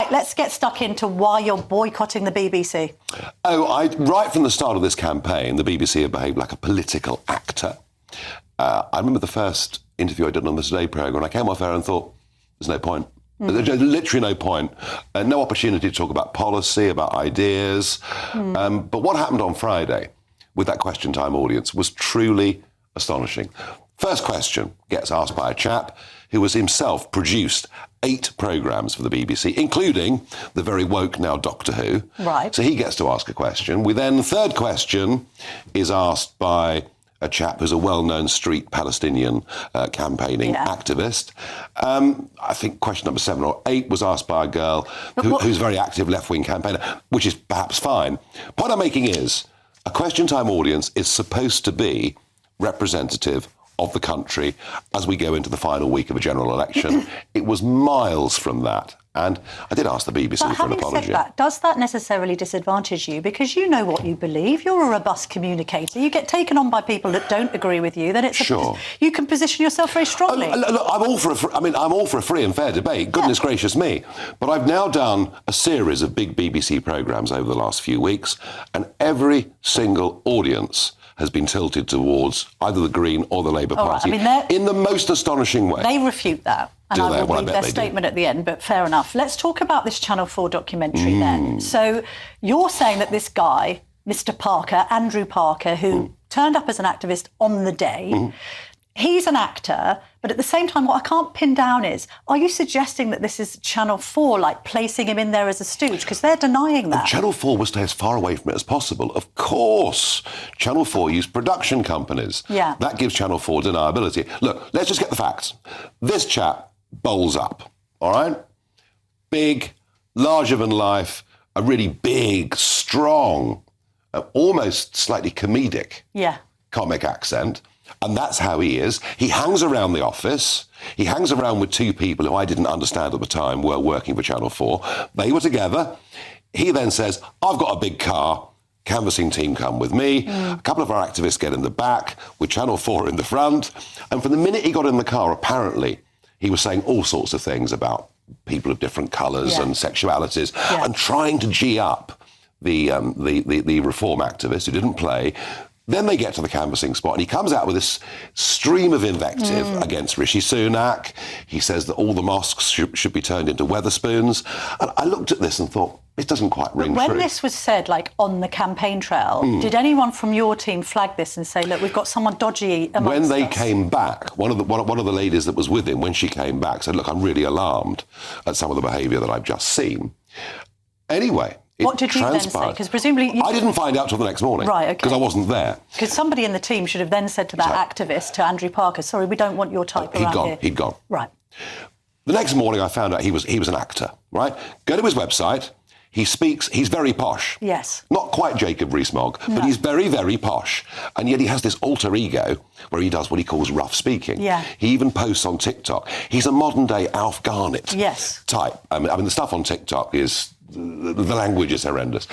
Right, let's get stuck into why you're boycotting the BBC. Right from the start of this campaign, the BBC have behaved like a political actor. I remember the first interview I did on the Today programme, and I came off air and thought, there's no point. There's literally no point. No opportunity to talk about policy, about ideas. But what happened on Friday with that question time audience was truly astonishing. First question gets asked by a chap who has himself produced 8 programmes for the BBC, including the very woke now Doctor Who. Right. So he gets to ask a question. Third question is asked by a chap who's a well-known street Palestinian campaigning activist. I think question number 7 or 8 was asked by a girl who's a very active left-wing campaigner, which is perhaps fine. Point I'm making is a question time audience is supposed to be representative of the country as we go into the final week of a general election. It was miles from that. And I did ask the BBC for an apology. Having said that, does that necessarily disadvantage you? Because you know what you believe. You're a robust communicator. You get taken on by people that don't agree with you. Then it's you can position yourself very strongly. Look, I'm all for a free and fair debate. Goodness gracious me! But I've now done a series of big BBC programmes over the last few weeks, and every single audience has been tilted towards either the Green or the Labour Party in the most astonishing way. They refute that. And I will read their statement at the end, but fair enough. Let's talk about this Channel 4 documentary then. So you're saying that this guy, Mr. Parker, Andrew Parker, who turned up as an activist on the day, he's an actor, but at the same time, what I can't pin down is, are you suggesting that this is Channel 4, like placing him in there as a stooge? Because they're denying that. Channel 4 will stay as far away from it as possible. Of course, Channel 4 use production companies. Yeah. That gives Channel 4 deniability. Look, let's just get the facts. This chap bowls up, all right? Big, larger than life, a really big, strong, almost slightly comedic comic accent. And that's how he is. He hangs around the office. He hangs around with 2 people who I didn't understand at the time were working for Channel 4. They were together. He then says, I've got a big car. Canvassing team come with me. A couple of our activists get in the back with Channel 4 in the front. And from the minute he got in the car, apparently, he was saying all sorts of things about people of different colours and sexualities and trying to G up the reform activists who didn't play. Then they get to the canvassing spot and he comes out with this stream of invective against Rishi Sunak. He says that all the mosques should be turned into Weatherspoons. And I looked at this and thought, it doesn't quite ring true. When this was said, like, on the campaign trail, did anyone from your team flag this and say, look, we've got someone dodgy amongst us? When they came back, one of the ladies that was with him, when she came back, said, look, I'm really alarmed at some of the behaviour that I've just seen. Anyway, what did you then say? Because presumably I didn't find out till the next morning. Right, okay. Because I wasn't there. Because somebody in the team should have then said to that activist, to Andrew Parker, sorry, we don't want your type around here. He'd gone. Right. The next morning I found out he was an actor, right? Go to his website. He speaks, he's very posh. Yes. Not quite Jacob Rees-Mogg, but he's very, very posh. And yet he has this alter ego where he does what he calls rough speaking. Yeah. He even posts on TikTok. He's a modern-day Alf Garnett type. I mean, the stuff on TikTok is... The language is horrendous.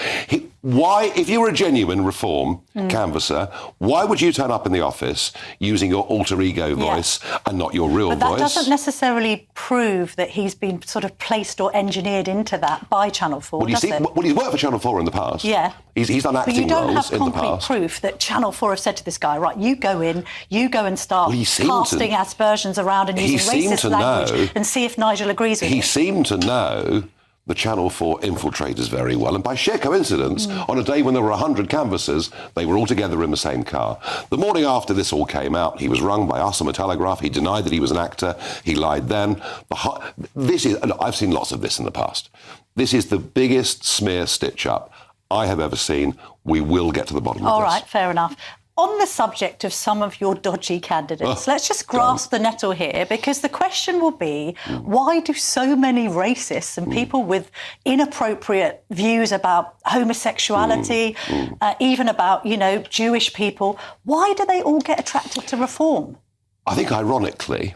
Why, if you were a genuine reform canvasser, why would you turn up in the office using your alter ego voice and not your real voice? But that doesn't necessarily prove that he's been sort of placed or engineered into that by Channel 4, does it? Well, he's worked for Channel 4 in the past. Yeah. He's done acting roles in the past. But you don't have concrete proof that Channel 4 have said to this guy, right, you go in, you go and start casting aspersions around and using racist language and see if Nigel agrees with it. He seemed to know the Channel 4 infiltrators very well. And by sheer coincidence, on a day when there were 100 canvassers, they were all together in the same car. The morning after this all came out, he was rung by us on the Telegraph. He denied that he was an actor. He lied then. I've seen lots of this in the past. This is the biggest smear stitch-up I have ever seen. We will get to the bottom of this. All right, fair enough. On the subject of some of your dodgy candidates, let's just grasp the nettle here, because the question will be, why do so many racists and people with inappropriate views about homosexuality, even about, Jewish people, why do they all get attracted to reform? I think, ironically,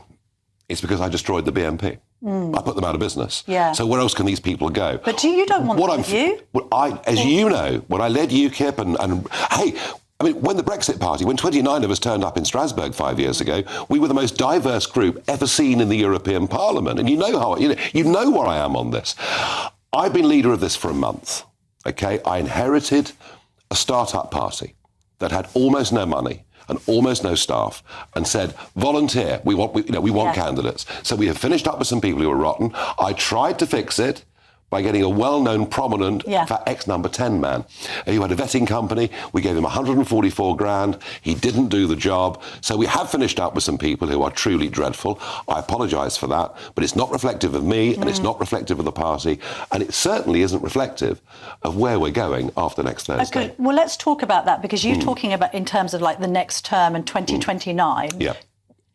it's because I destroyed the BNP. I put them out of business. Yeah. So where else can these people go? But you don't want them with you? As you know, when I led UKIP and hey... I mean, when the Brexit Party, when 29 of us turned up in Strasbourg 5 years ago, we were the most diverse group ever seen in the European Parliament. And you know where I am on this. I've been leader of this for a month, okay? I inherited a start-up party that had almost no money and almost no staff, and said, volunteer, we want candidates. So we have finished up with some people who were rotten. I tried to fix it by getting a well-known, prominent, for X number 10 man who had a vetting company. We gave him 144 grand. He didn't do the job. So we have finished up with some people who are truly dreadful. I apologise for that, but it's not reflective of me and it's not reflective of the party, and it certainly isn't reflective of where we're going after next Thursday. Okay, well, let's talk about that, because you're talking about in terms of like the next term in 2029. Yeah.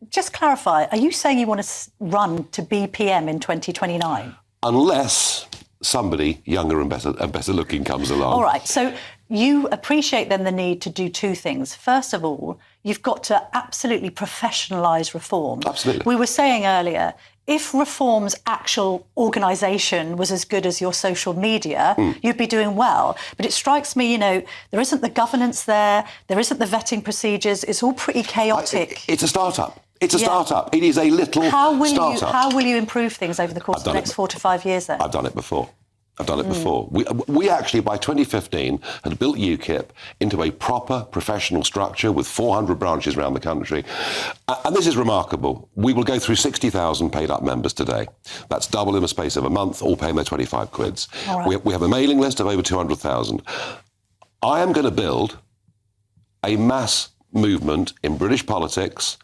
Just clarify, are you saying you want to run to be PM in 2029? Unless somebody younger and better looking comes along. All right, so you appreciate then the need to do two things. First of all, you've got to absolutely professionalise reform. Absolutely. We were saying earlier, if reform's actual organisation was as good as your social media, you'd be doing well. But it strikes me, there isn't the governance there isn't the vetting procedures, it's all pretty chaotic. It's a start-up. It's a start-up. It is a little start-up. How will you improve things over the course of the next 4 to 5 years then? I've done it before. We actually, by 2015, had built UKIP into a proper professional structure with 400 branches around the country. And this is remarkable. We will go through 60,000 paid-up members today. That's double in the space of a month, all paying their 25 quids. Right. We have a mailing list of over 200,000. I am going to build a mass movement in British politics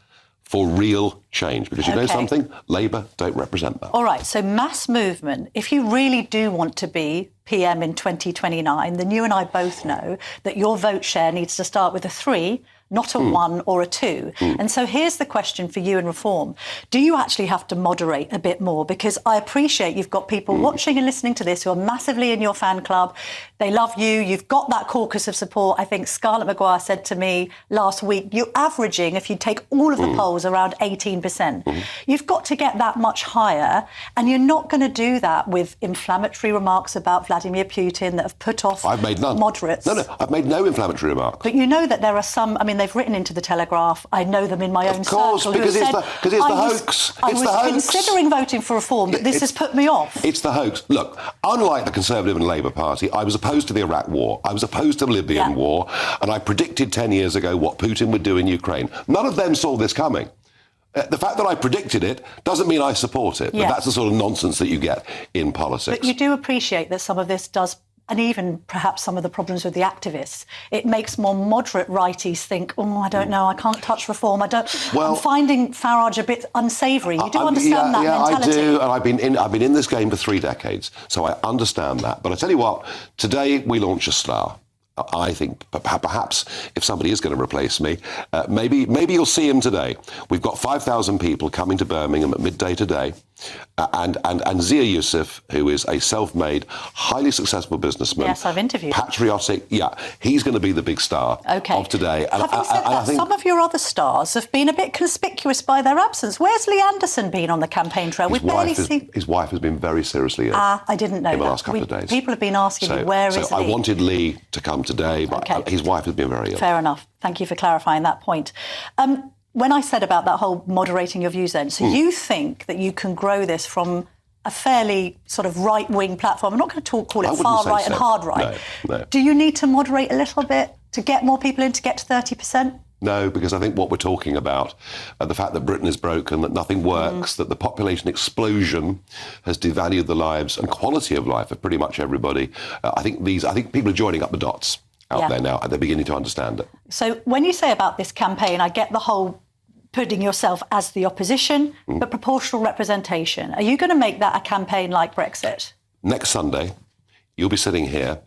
for real change, because you know something? Labour don't represent that. All right, so mass movement, if you really do want to be PM in 2029, then you and I both know that your vote share needs to start with a 3, not a 1 or a 2. And so here's the question for you in Reform. Do you actually have to moderate a bit more? Because I appreciate you've got people watching and listening to this who are massively in your fan club. They love you. You've got that caucus of support. I think Scarlett Maguire said to me last week, you're averaging, if you take all of the polls, around 18%. You've got to get that much higher, and you're not going to do that with inflammatory remarks about Vladimir Putin that have put off I've made none. moderates. No, I've made no inflammatory remarks. But you know that there are some, they've written into the Telegraph, I know them in my own circle. Of course, because it's the hoax. I was considering voting for Reform, but this has put me off. It's the hoax. Look, unlike the Conservative and Labour Party, I was opposed to the Iraq War. I was opposed to the Libyan War, and I predicted 10 years ago what Putin would do in Ukraine. None of them saw this coming. The fact that I predicted it doesn't mean I support it, but that's the sort of nonsense that you get in politics. But you do appreciate that some of this does, and even perhaps some of the problems with the activists, it makes more moderate righties think, I don't know, I can't touch Reform. I'm finding Farage a bit unsavoury. You do understand that mentality? I do, and I've been in this game for 3 decades, so I understand that. But I tell you what, today we launch a star. I think perhaps if somebody is going to replace me, maybe you'll see him today. We've got 5,000 people coming to Birmingham at midday today. And Zia Yusuf, who is a self-made, highly successful businessman. Yes, I've interviewed him. Patriotic, he's going to be the big star of today. Having said that, some of your other stars have been a bit conspicuous by their absence. Where's Lee Anderson been on the campaign trail? His wife has been very seriously ill. I didn't know that. In the last couple of days. People have been asking me, where is Lee? So I wanted Lee to come today, but his wife has been very ill. Fair enough. Thank you for clarifying that point. When I said about that whole moderating your views then, so you think that you can grow this from a fairly sort of right-wing platform? I'm not going to call it far right and hard right. No. Do you need to moderate a little bit to get more people in, to get to 30%? No, because I think what we're talking about, the fact that Britain is broken, that nothing works, that the population explosion has devalued the lives and quality of life of pretty much everybody. I think people are joining up the dots out there now, and they're beginning to understand it. So when you say about this campaign, I get the whole putting yourself as the opposition, but proportional representation. Are you going to make that a campaign like Brexit? Next Sunday, you'll be sitting here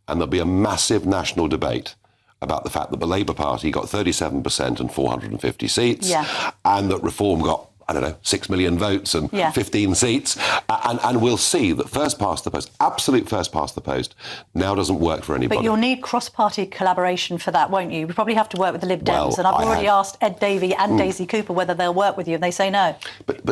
and there'll be a massive national debate about the fact that the Labour Party got 37% and 450 seats, and that Reform got, 6 million votes and 15 seats. And we'll see that first past the post, absolute first past the post, now doesn't work for anybody. But you'll need cross-party collaboration for that, won't you? You probably have to work with the Lib Dems. And I've already asked Ed Davey and Daisy Cooper whether they'll work with you, and they say no. But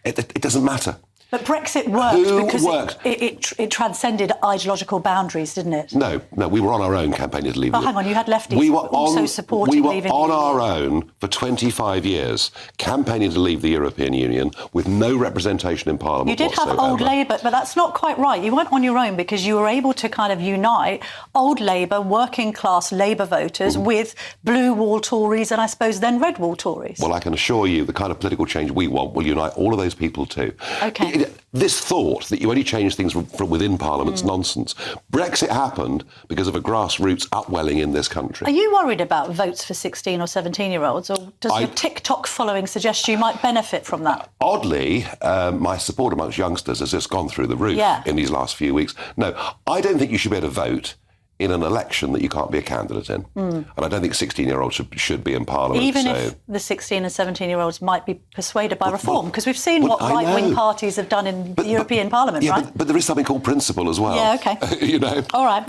it doesn't matter. But Brexit worked because it transcended ideological boundaries, didn't it? No, we were on our own campaigning to leave. Hang on, you had lefties also supporting leaving the Union. We were on our own for 25 years, campaigning to leave the European Union with no representation in Parliament. You did have old Labour, but that's not quite right. You weren't on your own because you were able to kind of unite old Labour, working class Labour voters with blue wall Tories and I suppose then red wall Tories. Well, I can assure you the kind of political change we want will unite all of those people too. OK. This thought that you only change things from within Parliament's nonsense. Brexit happened because of a grassroots upwelling in this country. Are you worried about votes for 16 or 17-year-olds, or does your TikTok following suggest you might benefit from that? Oddly, my support amongst youngsters has just gone through the roof in these last few weeks. No, I don't think you should be able to vote in an election that you can't be a candidate in. And I don't think 16-year-olds should be in Parliament. Even if the 16 and 17-year-olds might be persuaded by reform, because we've seen what right-wing parties have done in the European Parliament, right? But there is something called principle as well. Yeah, OK. You know? All right.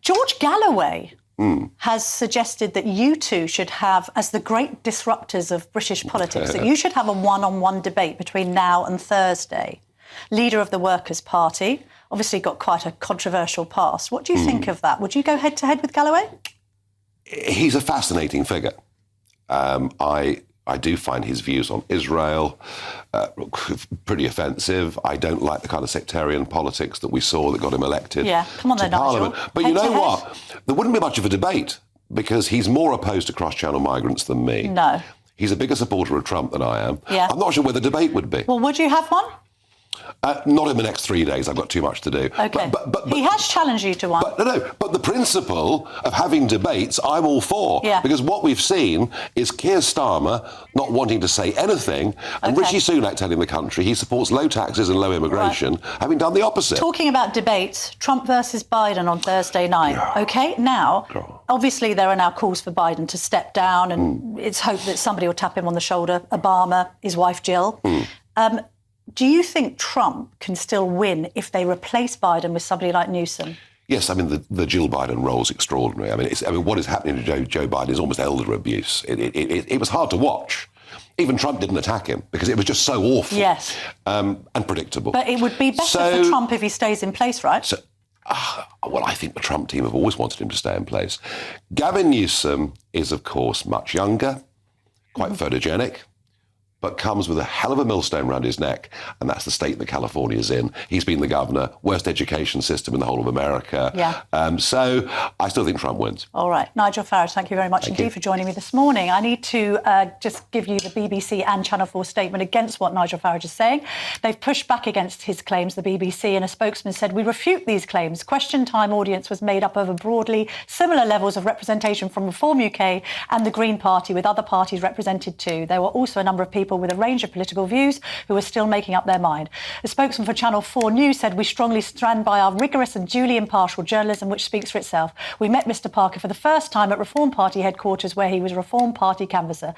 George Galloway has suggested that you two should have, as the great disruptors of British politics, that you should have a one-on-one debate between now and Thursday. Leader of the Workers' Party, obviously got quite a controversial past. What do you think of that? Would you go head-to-head with Galloway? He's a fascinating figure. I do find his views on Israel pretty offensive. I don't like the kind of sectarian politics that we saw that got him elected to Parliament. Nigel. But you know what? There wouldn't be much of a debate because he's more opposed to cross-channel migrants than me. No. He's a bigger supporter of Trump than I am. Yeah. I'm not sure where the debate would be. Well, would you have one? Not in the next 3 days. I've got too much to do. OK. But he has challenged you to one. But the principle of having debates, I'm all for. Yeah. Because what we've seen is Keir Starmer not wanting to say anything and Rishi Sunak telling the country he supports low taxes and low immigration, having done the opposite. Talking about debates, Trump versus Biden on Thursday night. OK, now, obviously there are now calls for Biden to step down and it's hoped that somebody will tap him on the shoulder. Obama, his wife Jill. Do you think Trump can still win if they replace Biden with somebody like Newsom? Yes, I mean, the Jill Biden role is extraordinary. I mean, what is happening to Joe Biden is almost elder abuse. It was hard to watch. Even Trump didn't attack him because it was just so awful. Yes. And predictable. But it would be better for Trump if he stays in place, right? Well, I think the Trump team have always wanted him to stay in place. Gavin Newsom is, of course, much younger, quite photogenic, but comes with a hell of a millstone around his neck, and that's the state that California's in. He's been the governor, worst education system in the whole of America. Yeah. So I still think Trump wins. All right. Nigel Farage, thank you very much indeed for joining me this morning. I need to just give you the BBC and Channel 4 statement against what Nigel Farage is saying. They've pushed back against his claims, the BBC, and a spokesman said, "We refute these claims. Question Time audience was made up of a broadly similar levels of representation from Reform UK and the Green Party, with other parties represented too. There were also a number of people with a range of political views who are still making up their mind." The spokesman for Channel 4 News said, "We strongly stand by our rigorous and duly impartial journalism, which speaks for itself. We met Mr Parker for the first time at Reform Party headquarters, where he was a Reform Party canvasser.